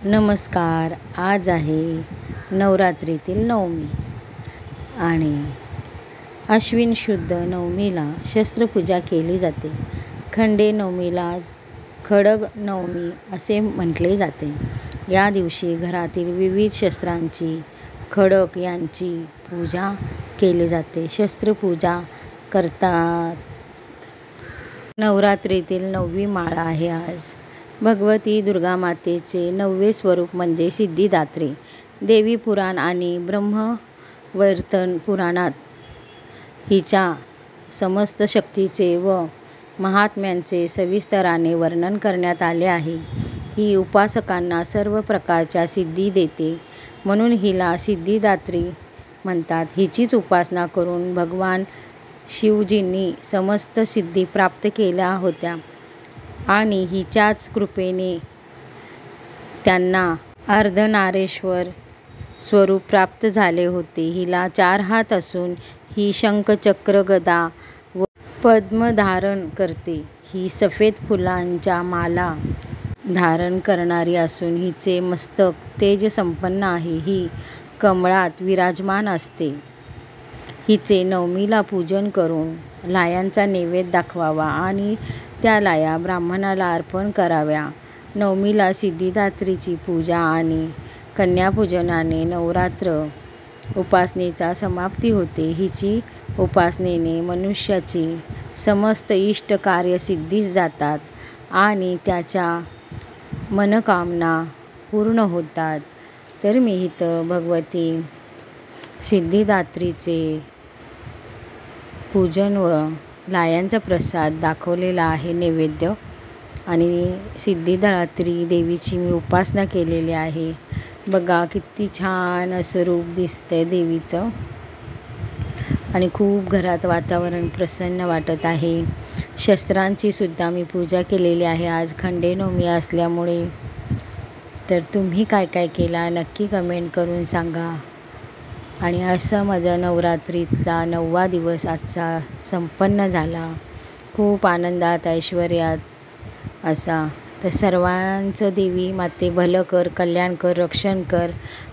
नमस्कार. आज आहे नवरात्रीतील नवमी आणि अश्विन शुद्ध नवमीला शस्त्रपूजा केली जाते. खंडे नवमीला खड्ग नवमी असे म्हटले जाते. या दिवशी घरातील विविध शस्त्रांची खड्ग यांची पूजा केली जाते. शस्त्रपूजा करतात. नवरात्रीतील 9वी माळ आहे आज. भगवती दुर्गामातेचे 9वे स्वरूप म्हणजे सिद्धिदात्री. देवी पुराण आणि ब्रह्मवैवर्तन पुराणात हिच्या समस्त शक्तीचे व महात्म्यांचे सविस्तराने वर्णन करण्यात आले आहे. ही उपासकांना सर्व प्रकारच्या सिद्धी देते, म्हणून हिला सिद्धिदात्री म्हणतात. हिचीच उपासना करून भगवान शिवजींनी समस्त सिद्धी प्राप्त केल्या होत्या आणि हिच्याच कृपेने त्यांना अर्धनारेश्वर स्वरूप प्राप्त झाले होते. हिला 4 हात असून ही शंख, चक्र, गदा व पद्म धारण करते. ही सफेद फुलांच्या माला धारण करणारी असून हिचे मस्तक तेजसंपन्न आहे. ही कमळात विराजमान असते. हिचे नवमीला पूजन करून लाह्यांचा नैवेद्य दाखवावा आणि त्या लाह्या ब्राह्मणाला अर्पण कराव्या. नवमीला सिद्धिदात्रीची पूजा आणि कन्यापूजनाने नवरात्र उपासनेचा समाप्ती होते. हिची उपासनेने मनुष्याची समस्त इष्ट कार्य सिद्धीस जातात आणि त्याच्या मनोकामना पूर्ण होतात. तर मी इथं भगवती सिद्धिदात्रीचे पूजन व लाह्यांचा प्रसाद दाखवलेला आहे नैवेद्य, आणि सिद्धिदात्री देवीची मी उपासना केलेली आहे. बघा किती छान असं रूप दिसतंय देवीचं आणि खूप घरात वातावरण प्रसन्न वाटत आहे. शस्त्रांची सुद्धा मी पूजा केलेली आहे आज खंडे नवमी असल्यामुळे. तर तुम्ही काय काय केला नक्की कमेंट करून सांगा. आणि असा माझा नवरात्रीतला 9वा दिवस आजचा संपन्न झाला. खूप आनंदात ऐश्वर्यात असा. तर सर्वांचं देवी माते भलं कर, कल्याण कर, रक्षण कर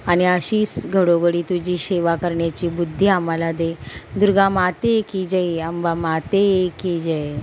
आणि अशीच घडोघडी तुझी सेवा करण्याची बुद्धी आम्हाला दे. दुर्गा माते की जय. अंबा माते की जय.